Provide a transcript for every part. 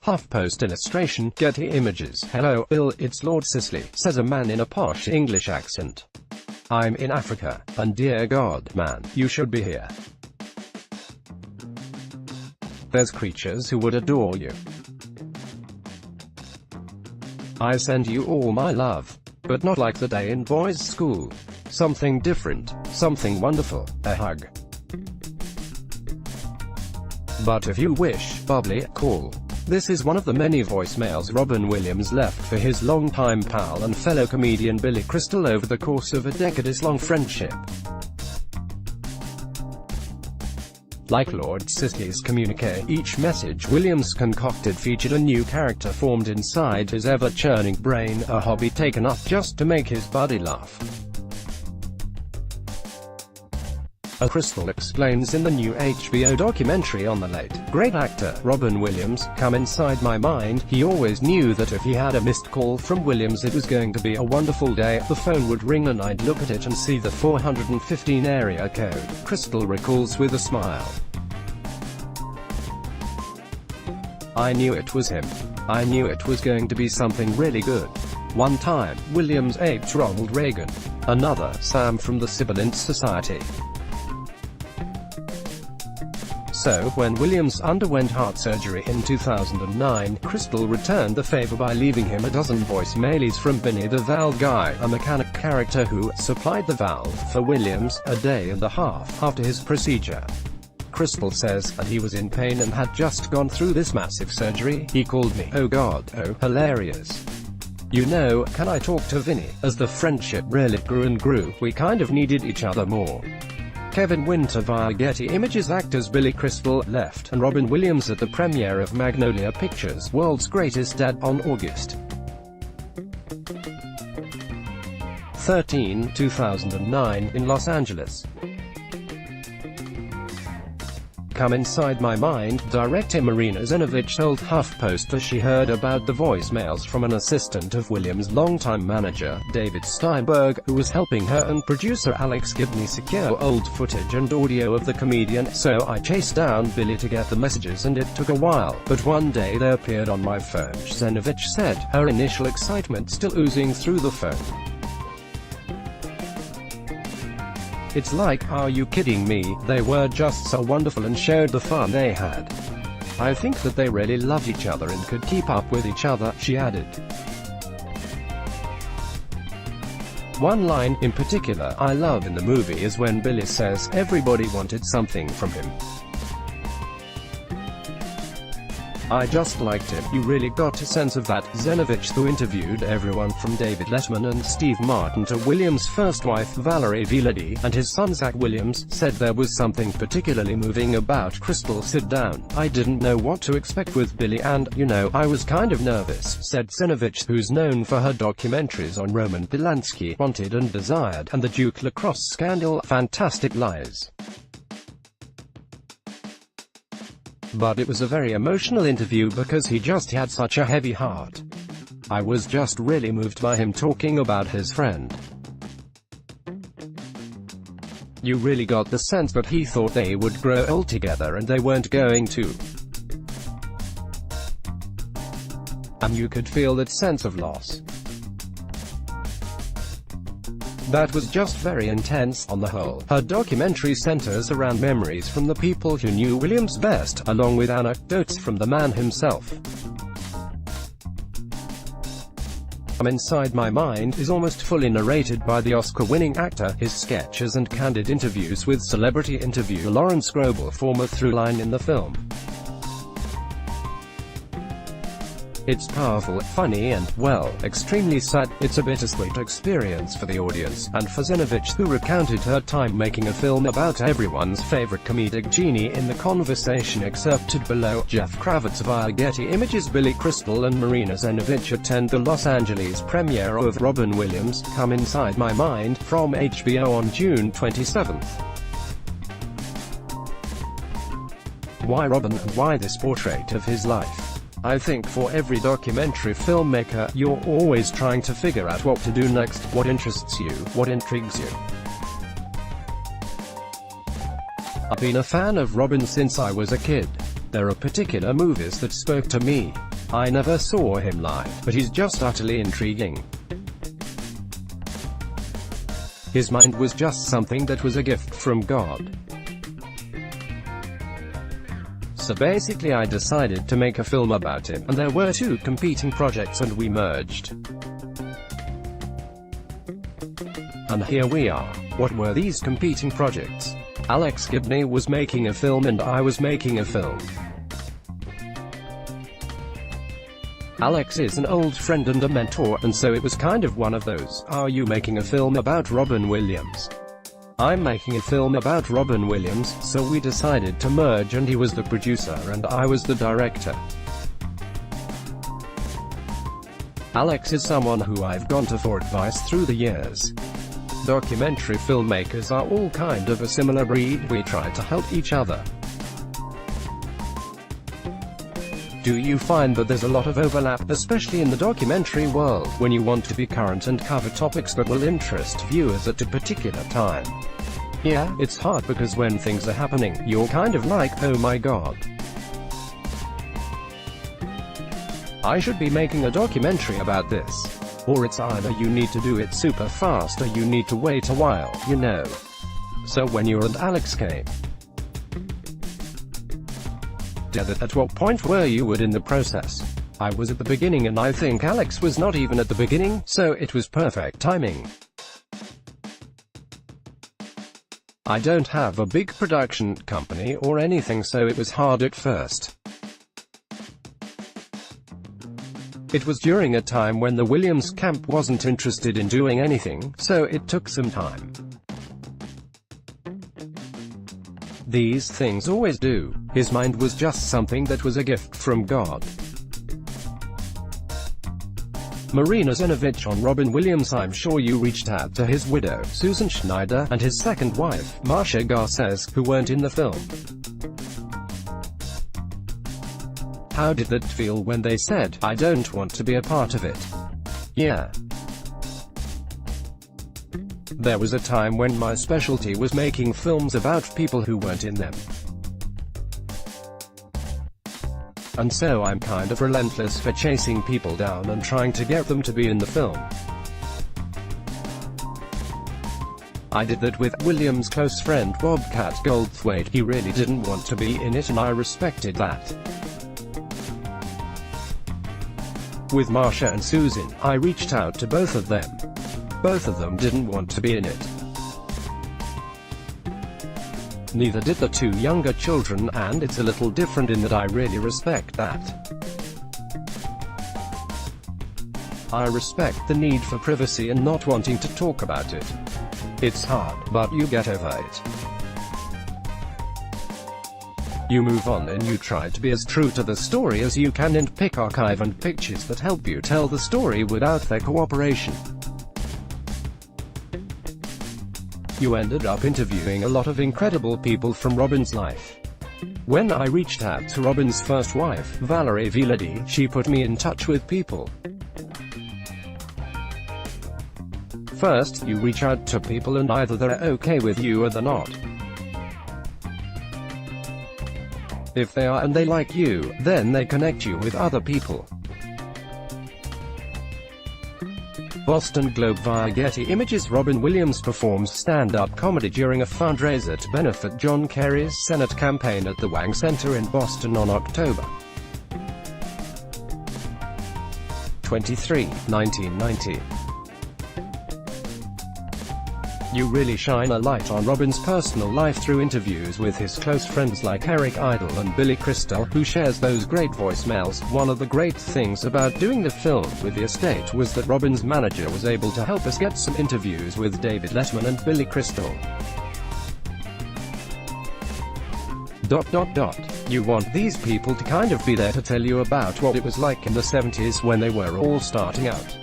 HuffPost Illustration, Getty Images. Hello, Bill, it's Lord Sisley, says a man in a posh English accent. I'm in Africa, and dear God, man, you should be here. There's creatures who would adore you. I send you all my love. But not like the day in boys' school. Something different, something wonderful, a hug. But if you wish, bubbly, call. This is one of the many voicemails Robin Williams left for his longtime pal and fellow comedian Billy Crystal over the course of a decades-long friendship. Like Lord Sisley's communique, each message Williams concocted featured a new character formed inside his ever-churning brain, a hobby taken up just to make his buddy laugh. Crystal explains in the new HBO documentary on the late, great actor, Robin Williams, Come Inside My Mind, he always knew that if he had a missed call from Williams it was going to be a wonderful day. The phone would ring and I'd look at it and see the 415 area code, Crystal recalls with a smile. I knew it was him. I knew it was going to be something really good. One time, Williams aped Ronald Reagan. Another, Sam from the Sibilance Society. So, when Williams underwent heart surgery in 2009, Crystal returned the favor by leaving him a dozen voicemails from Benny the Valve Guy, a mechanic character who supplied the valve for Williams a day and a half after his procedure. Crystal says, and he was in pain and had just gone through this massive surgery. He called me. Oh God, oh, hilarious. You know, can I talk to Vinny? As the friendship really grew and grew, we kind of needed each other more. Kevin Winter via Getty Images. Actors Billy Crystal left, and Robin Williams at the premiere of Magnolia Pictures' World's Greatest Dad on August 13, 2009, in Los Angeles. Come Inside My Mind, director Marina Zenovich told HuffPost that she heard about the voicemails from an assistant of Williams' longtime manager, David Steinberg, who was helping her and producer Alex Gibney secure old footage and audio of the comedian. So I chased down Billy to get the messages and it took a while, but one day they appeared on my phone, Zenovich said, her initial excitement still oozing through the phone. It's like, are you kidding me, they were just so wonderful and showed the fun they had. I think that they really loved each other and could keep up with each other, she added. One line, in particular, I love in the movie is when Billy says, everybody wanted something from him. I just liked it. You really got a sense of that. Zenovich, who interviewed everyone from David Letterman and Steve Martin to Williams' first wife Valerie Vilady, and his son Zach Williams, said there was something particularly moving about Crystal. Sit down. I didn't know what to expect with Billy and, you know, I was kind of nervous, said Zenovich, who's known for her documentaries on Roman Polanski, Wanted and Desired, and the Duke lacrosse scandal, Fantastic Lies. But it was a very emotional interview because he just had such a heavy heart. I was just really moved by him talking about his friend. You really got the sense that he thought they would grow old together and they weren't going to. And you could feel that sense of loss. That was just very intense. On the whole, her documentary centers around memories from the people who knew Williams best, along with anecdotes from the man himself. Come Inside My Mind is almost fully narrated by the Oscar-winning actor. His sketches and candid interviews with celebrity interviewer Lawrence Grobel form a through-line in the film. It's powerful, funny and, well, extremely sad. It's a bittersweet experience for the audience, and for Zenovich, who recounted her time making a film about everyone's favorite comedic genie in the conversation excerpted below. Jeff Kravitz via Getty Images. Billy Crystal and Marina Zenovich attend the Los Angeles premiere of Robin Williams' Come Inside My Mind, from HBO on June 27th. Why Robin, and why this portrait of his life? I think for every documentary filmmaker, you're always trying to figure out what to do next, what interests you, what intrigues you. I've been a fan of Robin since I was a kid. There are particular movies that spoke to me. I never saw him live, but he's just utterly intriguing. His mind was just something that was a gift from God. So basically I decided to make a film about him, and there were two competing projects and we merged. And here we are. What were these competing projects? Alex Gibney was making a film and I was making a film. Alex is an old friend and a mentor, and so it was kind of one of those, are you making a film about Robin Williams? I'm making a film about Robin Williams, so we decided to merge, and he was the producer and I was the director. Alex is someone who I've gone to for advice through the years. Documentary filmmakers are all kind of a similar breed, we try to help each other. Do you find that there's a lot of overlap, especially in the documentary world, when you want to be current and cover topics that will interest viewers at a particular time? Yeah, it's hard because when things are happening, you're kind of like, oh my god. I should be making a documentary about this. Or it's either you need to do it super fast or you need to wait a while, you know. So when you and Alex came, at what point were you in the process? I was at the beginning and I think Alex was not even at the beginning, so it was perfect timing. I don't have a big production company or anything, so it was hard at first. It was during a time when the Williams camp wasn't interested in doing anything, so it took some time. These things always do. His mind was just something that was a gift from God. Marina Zenovich on Robin Williams. I'm sure you reached out to his widow, Susan Schneider, and his second wife, Marcia Garces, who weren't in the film. How did that feel when they said, I don't want to be a part of it? Yeah. There was a time when my specialty was making films about people who weren't in them. And so I'm kind of relentless for chasing people down and trying to get them to be in the film. I did that with Williams' close friend Bobcat Goldthwait. He really didn't want to be in it and I respected that. With Marcia and Susan, I reached out to both of them. Both of them didn't want to be in it. Neither did the two younger children, and it's a little different in that I really respect that. I respect the need for privacy and not wanting to talk about it. It's hard, but you get over it. You move on and you try to be as true to the story as you can and pick archive and pictures that help you tell the story without their cooperation. You ended up interviewing a lot of incredible people from Robin's life. When I reached out to Robin's first wife, Valerie Viladi, she put me in touch with people. First, you reach out to people and either they're okay with you or they're not. If they are and they like you, then they connect you with other people. Boston Globe via Getty Images. Robin Williams performs stand-up comedy during a fundraiser to benefit John Kerry's Senate campaign at the Wang Center in Boston on October 23, 1990. You really shine a light on Robin's personal life through interviews with his close friends like Eric Idle and Billy Crystal, who shares those great voicemails. One of the great things about doing the film with the estate was that Robin's manager was able to help us get some interviews with David Letterman and Billy Crystal. You want these people to kind of be there to tell you about what it was like in the 70s when they were all starting out.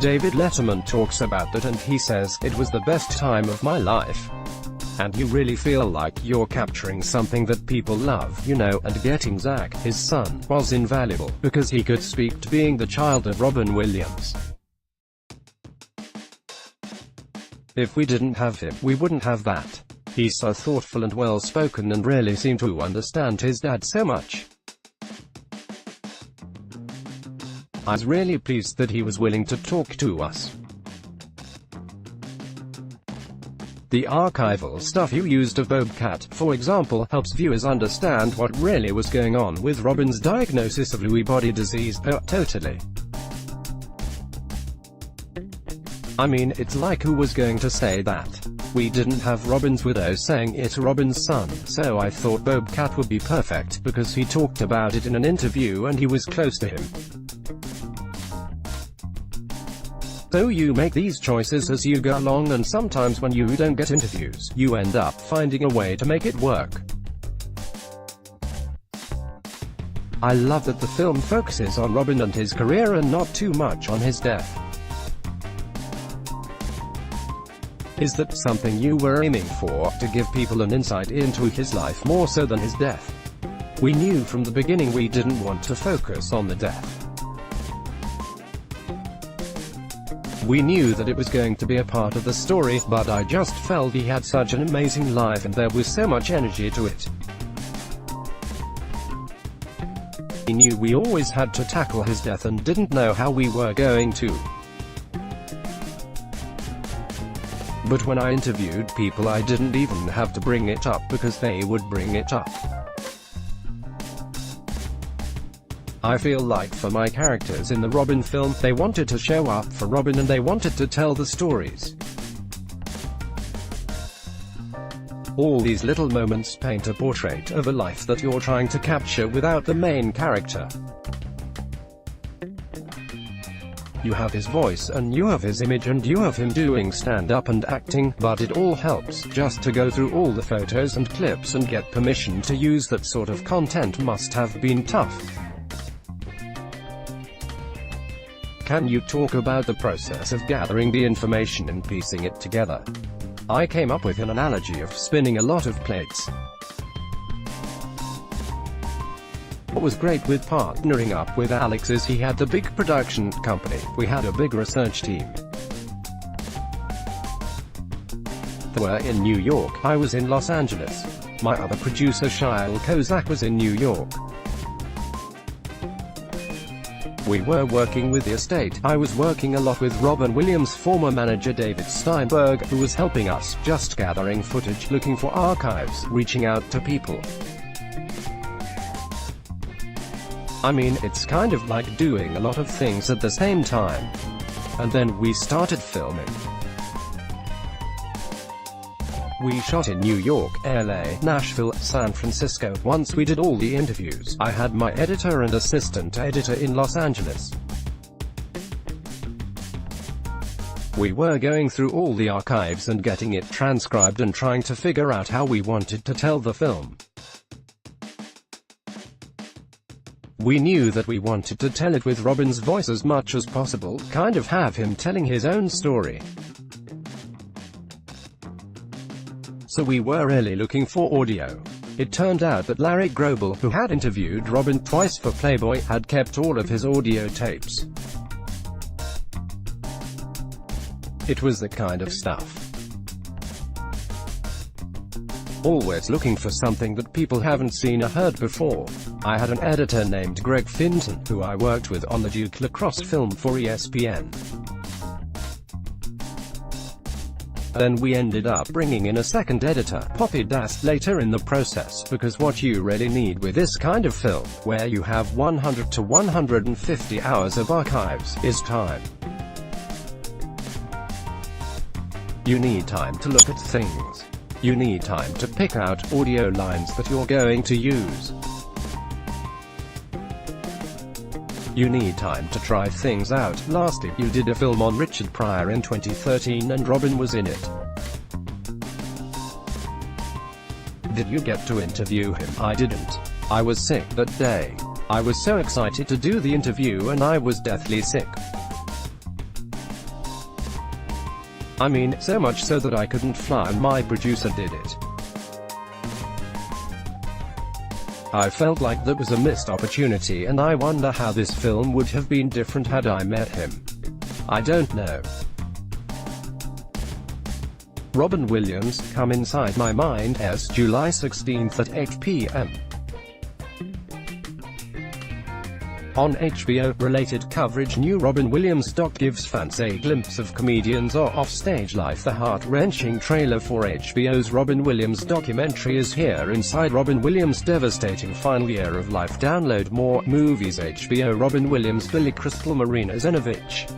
David Letterman talks about that and he says, it was the best time of my life. And you really feel like you're capturing something that people love, you know, and getting Zach, his son, was invaluable, because he could speak to being the child of Robin Williams. If we didn't have him, we wouldn't have that. He's so thoughtful and well-spoken and really seemed to understand his dad so much. I was really pleased that he was willing to talk to us. The archival stuff you used of Bobcat, for example, helps viewers understand what really was going on with Robin's diagnosis of Lewy body disease. Totally. I mean, it's like who was going to say that? We didn't have Robin's widow saying it to Robin's son, so I thought Bobcat would be perfect, because he talked about it in an interview and he was close to him. So you make these choices as you go along, and sometimes when you don't get interviews, you end up finding a way to make it work. I love that the film focuses on Robin and his career and not too much on his death. Is that something you were aiming for, to give people an insight into his life more so than his death? We knew from the beginning we didn't want to focus on the death. We knew that it was going to be a part of the story, but I just felt he had such an amazing life and there was so much energy to it. We knew we always had to tackle his death and didn't know how we were going to. But when I interviewed people, I didn't even have to bring it up because they would bring it up. I feel like for my characters in the Robin film, they wanted to show up for Robin and they wanted to tell the stories. All these little moments paint a portrait of a life that you're trying to capture without the main character. You have his voice, and you have his image, and you have him doing stand-up and acting, but it all helps. Just to go through all the photos and clips and get permission to use that sort of content must have been tough. Can you talk about the process of gathering the information and piecing it together? I came up with an analogy of spinning a lot of plates. What was great with partnering up with Alex is he had the big production company, we had a big research team. They were in New York, I was in Los Angeles. My other producer Shail Kozak was in New York. We were working with the estate. I was working a lot with Robin Williams' former manager David Steinberg, who was helping us, just gathering footage, looking for archives, reaching out to people. I mean, it's kind of like doing a lot of things at the same time. And then we started filming. We shot in New York, LA, Nashville, San Francisco. Once we did all the interviews, I had my editor and assistant editor in Los Angeles. We were going through all the archives and getting it transcribed and trying to figure out how we wanted to tell the film. We knew that we wanted to tell it with Robin's voice as much as possible, kind of have him telling his own story. So we were really looking for audio. It turned out that Larry Grobel, who had interviewed Robin twice for Playboy, had kept all of his audio tapes. It was the kind of stuff. Always looking for something that people haven't seen or heard before. I had an editor named Greg Finton, who I worked with on the Duke Lacrosse film for ESPN. Then we ended up bringing in a second editor, Poppy Dast, later in the process, because what you really need with this kind of film, where you have 100 to 150 hours of archives, is time. You need time to look at things. You need time to pick out audio lines that you're going to use. You need time to try things out. Lastly, you did a film on Richard Pryor in 2013 and Robin was in it. Did you get to interview him? I didn't. I was sick that day. I was so excited to do the interview and I was deathly sick. I mean, so much so that I couldn't fly and my producer did it. I felt like that was a missed opportunity and I wonder how this film would have been different had I met him. I don't know. Robin Williams, Come Inside My Mind, airs July 16 at 8 p.m. On HBO, related coverage. New Robin Williams doc gives fans a glimpse of comedian's off-stage life. The heart-wrenching trailer for HBO's Robin Williams documentary is here. Inside Robin Williams' devastating final year of life. Download more movies. HBO. Robin Williams, Billy Crystal, Marina Zenovich.